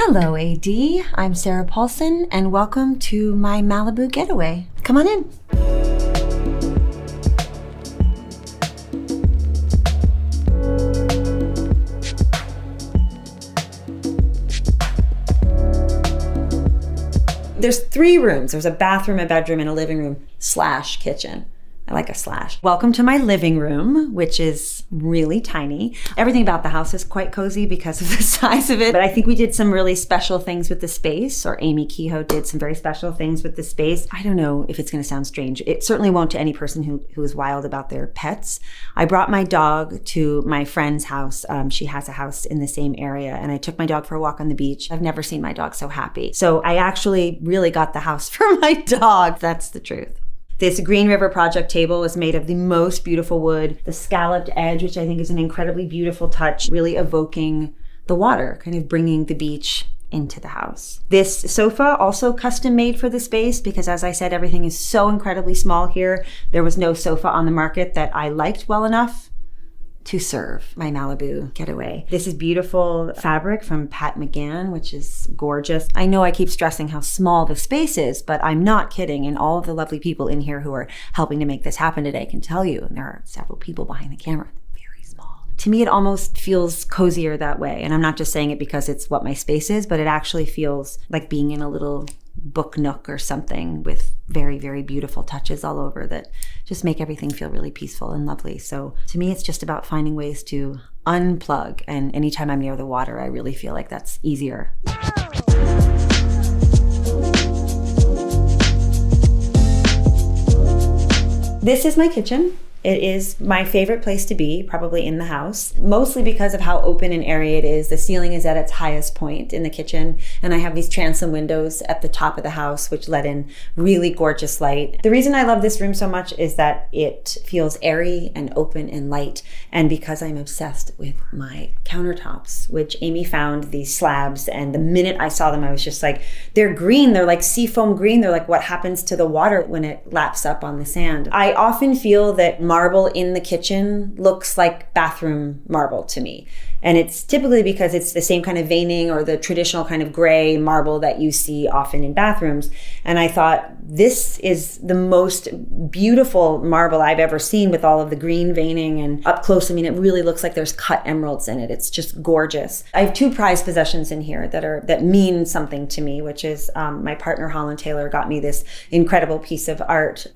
Hello, AD. I'm Sarah Paulson, and welcome to my Malibu getaway. Come on in. There's 3 rooms. There's a bathroom, a bedroom, and a living room / kitchen. I like a / Welcome to my living room, which is really tiny. Everything about the house is quite cozy because of the size of it. But I think we did some really special things with the space, or Amy Kehoe did some very special things with the space. I don't know if it's going to sound strange. It certainly won't to any person who is wild about their pets. I brought my dog to my friend's house. She has a house in the same area, and I took my dog for a walk on the beach. I've never seen my dog so happy. So I actually really got the house for my dog. That's the truth. This Green River Project table was made of the most beautiful wood, the scalloped edge, which I think is an incredibly beautiful touch, really evoking the water, kind of bringing the beach into the house. This sofa, also custom made for the space, because as I said, everything is so incredibly small here. There was no sofa on the market that I liked well enough to serve my Malibu getaway. This is beautiful fabric from Pat McGann, which is gorgeous. I know I keep stressing how small the space is, but I'm not kidding. And all of the lovely people in here who are helping to make this happen today can tell you, and there are several people behind the camera, very small. To me, it almost feels cozier that way. And I'm not just saying it because it's what my space is, but it actually feels like being in a little book nook or something with very, very beautiful touches all over that just make everything feel really peaceful and lovely. So to me, it's just about finding ways to unplug. And anytime I'm near the water, I really feel like that's easier. This is my kitchen. It is my favorite place to be, probably in the house, mostly because of how open and airy it is. The ceiling is at its highest point in the kitchen, and I have these transom windows at the top of the house, which let in really gorgeous light. The reason I love this room so much is that it feels airy and open and light, and because I'm obsessed with my countertops, which Amy found these slabs, and the minute I saw them, I was just like, they're green. They're like seafoam green. They're like what happens to the water when it laps up on the sand. I often feel that marble in the kitchen looks like bathroom marble to me. And it's typically because it's the same kind of veining or the traditional kind of gray marble that you see often in bathrooms. And I thought, this is the most beautiful marble I've ever seen with all of the green veining, and up close, I mean, it really looks like there's cut emeralds in it. It's just gorgeous. I have 2 prized possessions in here that mean something to me, which is my partner Holland Taylor got me this incredible piece of art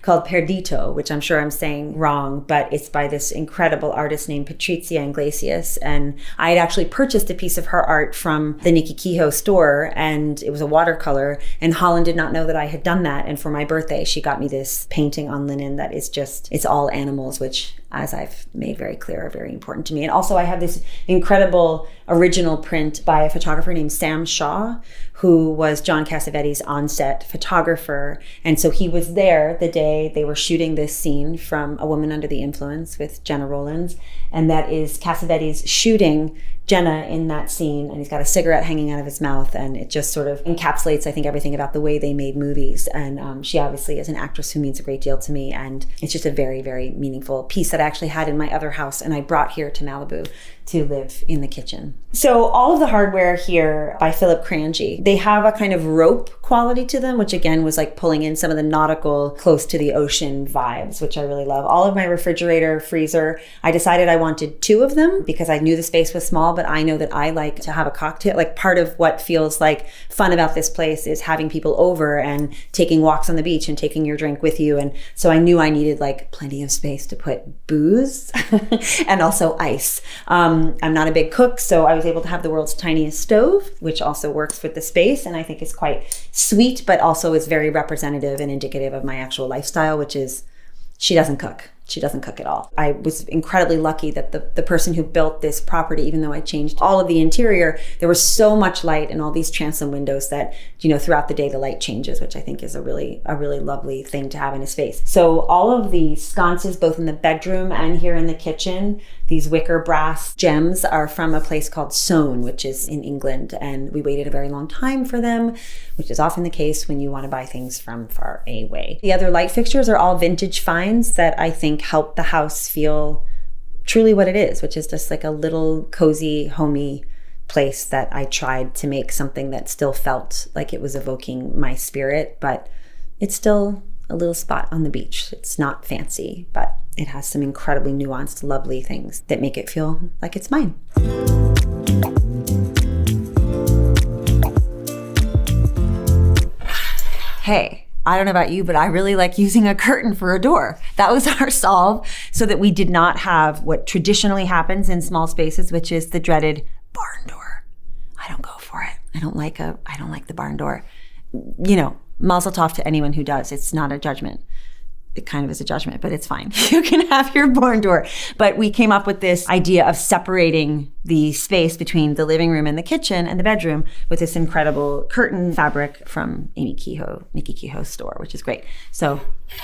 called Perdito, which I'm sure I'm saying wrong, but it's by this incredible artist named Patrizia Iglesias. And I had actually purchased a piece of her art from the Nikki Kehoe store, and it was a watercolor, and Holland did not know that I had done that. And for my birthday, she got me this painting on linen that is just, it's all animals, which, as I've made very clear, are very important to me. And also I have this incredible original print by a photographer named Sam Shaw, who was John Cassavetes' on-set photographer. And so he was there the day they were shooting this scene from A Woman Under the Influence with Jenna Rollins. And that is Cassavetes shooting Jenna in that scene, and he's got a cigarette hanging out of his mouth, and it just sort of encapsulates, I think, everything about the way they made movies. And she obviously is an actress who means a great deal to me, and it's just a very, very meaningful piece that I actually had in my other house, and I brought here to Malibu to live in the kitchen. So all of the hardware here by Philip Cranji, they have a kind of rope quality to them, which again was like pulling in some of the nautical, close to the ocean vibes, which I really love. All of my refrigerator, freezer, I decided I wanted 2 of them because I knew the space was small, but I know that I like to have a cocktail. Like, part of what feels like fun about this place is having people over and taking walks on the beach and taking your drink with you. And so I knew I needed like plenty of space to put booze and also ice. I'm not a big cook, so I was able to have the world's tiniest stove, which also works with the space, and I think is quite sweet, but also is very representative and indicative of my actual lifestyle, which is she doesn't cook. She doesn't cook at all. I was incredibly lucky that the person who built this property, even though I changed all of the interior, there was so much light and all these transom windows that, you know, throughout the day the light changes, which I think is a really lovely thing to have in a space. So all of the sconces, both in the bedroom and here in the kitchen, these wicker brass gems are from a place called Soane, which is in England, and we waited a very long time for them, which is often the case when you want to buy things from far away. The other light fixtures are all vintage finds that I think help the house feel truly what it is, which is just like a little cozy, homey place that I tried to make something that still felt like it was evoking my spirit, but it's still a little spot on the beach. It's not fancy, but it has some incredibly nuanced, lovely things that make it feel like it's mine. Hey, I don't know about you, but I really like using a curtain for a door. That was our solve so that we did not have what traditionally happens in small spaces, which is the dreaded barn door. I don't go for it. I don't like the barn door. You know, mazel tov to anyone who does. It's not a judgment. It kind of is a judgment, but it's fine. You can have your barn door. But we came up with this idea of separating the space between the living room and the kitchen and the bedroom with this incredible curtain fabric from Nikki Kehoe's store, which is great. So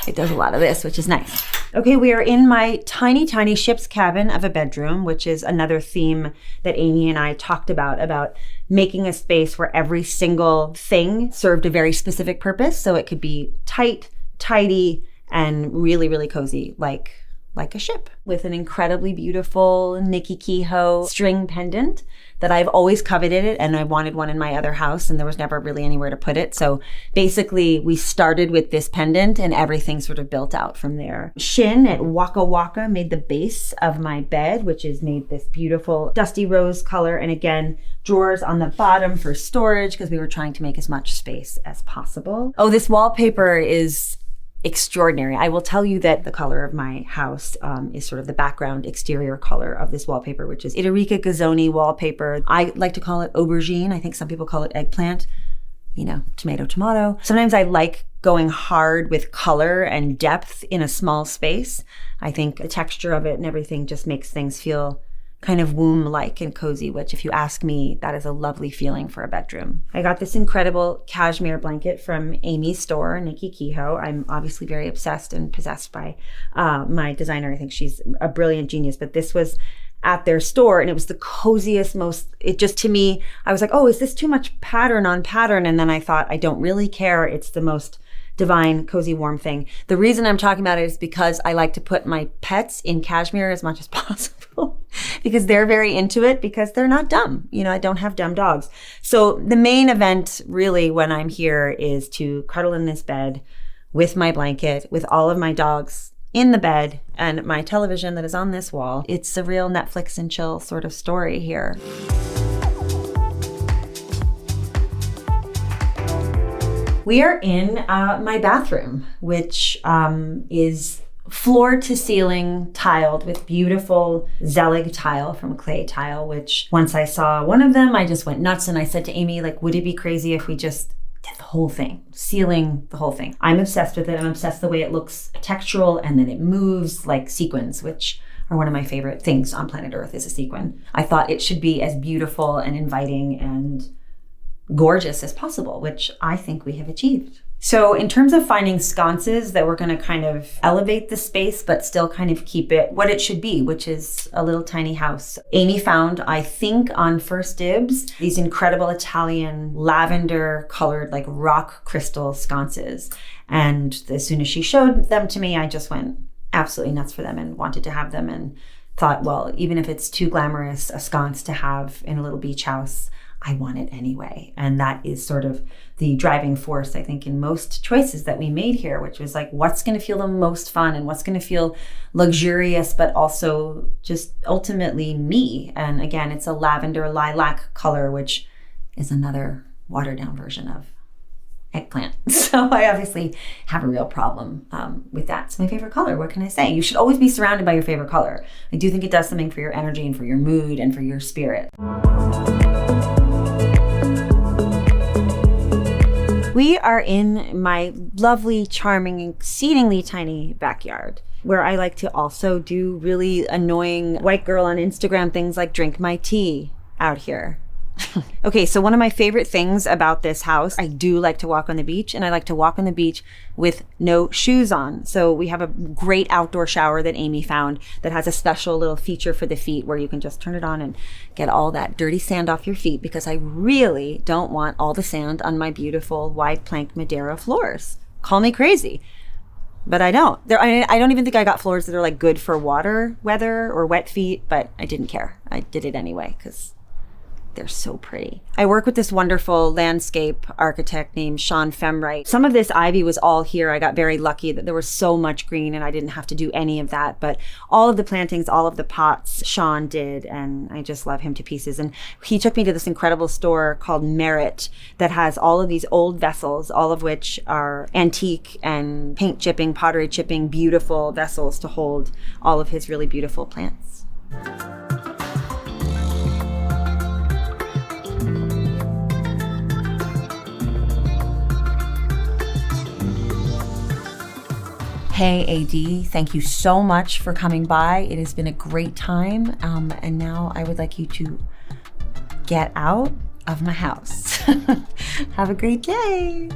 it does a lot of this, which is nice. Okay, we are in my tiny, tiny ship's cabin of a bedroom, which is another theme that Amy and I talked about making a space where every single thing served a very specific purpose. So it could be tight, tidy, and really, really cozy, like a ship, with an incredibly beautiful Nikki Kehoe string pendant that I've always coveted it, and I wanted one in my other house, and there was never really anywhere to put it. So basically, we started with this pendant, and everything sort of built out from there. Shin at Waka Waka made the base of my bed, which is made this beautiful dusty rose color, and again, drawers on the bottom for storage, because we were trying to make as much space as possible. Oh, this wallpaper is extraordinary. I will tell you that the color of my house is sort of the background exterior color of this wallpaper, which is Itarica Gazzoni wallpaper. I like to call it aubergine. I think some people call it eggplant, you know, tomato. Sometimes I like going hard with color and depth in a small space. I think the texture of it and everything just makes things feel kind of womb-like and cozy, which if you ask me, that is a lovely feeling for a bedroom. I got this incredible cashmere blanket from Amy's store, Nikki Kehoe. I'm obviously very obsessed and possessed by my designer. I think she's a brilliant genius, but this was at their store and it was the coziest, to me, I was like, oh, is this too much pattern on pattern? And then I thought, I don't really care. It's the most divine, cozy, warm thing. The reason I'm talking about it is because I like to put my pets in cashmere as much as possible because they're very into it because they're not dumb. You know, I don't have dumb dogs. So the main event really when I'm here is to cuddle in this bed with my blanket, with all of my dogs in the bed and my television that is on this wall. It's a real Netflix and chill sort of story here. We are in my bathroom, which is floor to ceiling tiled with beautiful Zelig tile from Clay Tile, which once I saw one of them, I just went nuts. And I said to Amy, like, would it be crazy if we just did the whole thing, ceiling the whole thing? I'm obsessed with it. I'm obsessed the way it looks textural and then it moves like sequins, which are one of my favorite things on planet Earth is a sequin. I thought it should be as beautiful and inviting and gorgeous as possible, which I think we have achieved. So in terms of finding sconces that were going to kind of elevate the space, but still kind of keep it what it should be, which is a little tiny house. Amy found, I think on first dibs, these incredible Italian lavender colored like rock crystal sconces. And as soon as she showed them to me, I just went absolutely nuts for them and wanted to have them and thought, well, even if it's too glamorous a sconce to have in a little beach house, I want it anyway. And that is sort of the driving force, I think, in most choices that we made here, which was like, what's going to feel the most fun and what's going to feel luxurious, but also just ultimately me. And again, it's a lavender lilac color, which is another watered down version of eggplant. So I obviously have a real problem with that. It's my favorite color. What can I say? You should always be surrounded by your favorite color. I do think it does something for your energy and for your mood and for your spirit. We are in my lovely, charming, exceedingly tiny backyard where I like to also do really annoying white girl on Instagram things like drink my tea out here. Okay, so one of my favorite things about this house, I do like to walk on the beach, and I like to walk on the beach with no shoes on. So we have a great outdoor shower that Amy found that has a special little feature for the feet where you can just turn it on and get all that dirty sand off your feet, because I really don't want all the sand on my beautiful wide plank Madeira floors. Call me crazy, but I don't. I don't even think I got floors that are like good for water weather or wet feet, but I didn't care. I did it anyway because they're so pretty. I work with this wonderful landscape architect named Sean Femright. Some of this ivy was all here. I got very lucky that there was so much green and I didn't have to do any of that. But all of the plantings, all of the pots, Sean did, and I just love him to pieces. And he took me to this incredible store called Merit that has all of these old vessels, all of which are antique and paint chipping, pottery chipping, beautiful vessels to hold all of his really beautiful plants. Hey AD, thank you so much for coming by. It has been a great time. And now I would like you to get out of my house. Have a great day.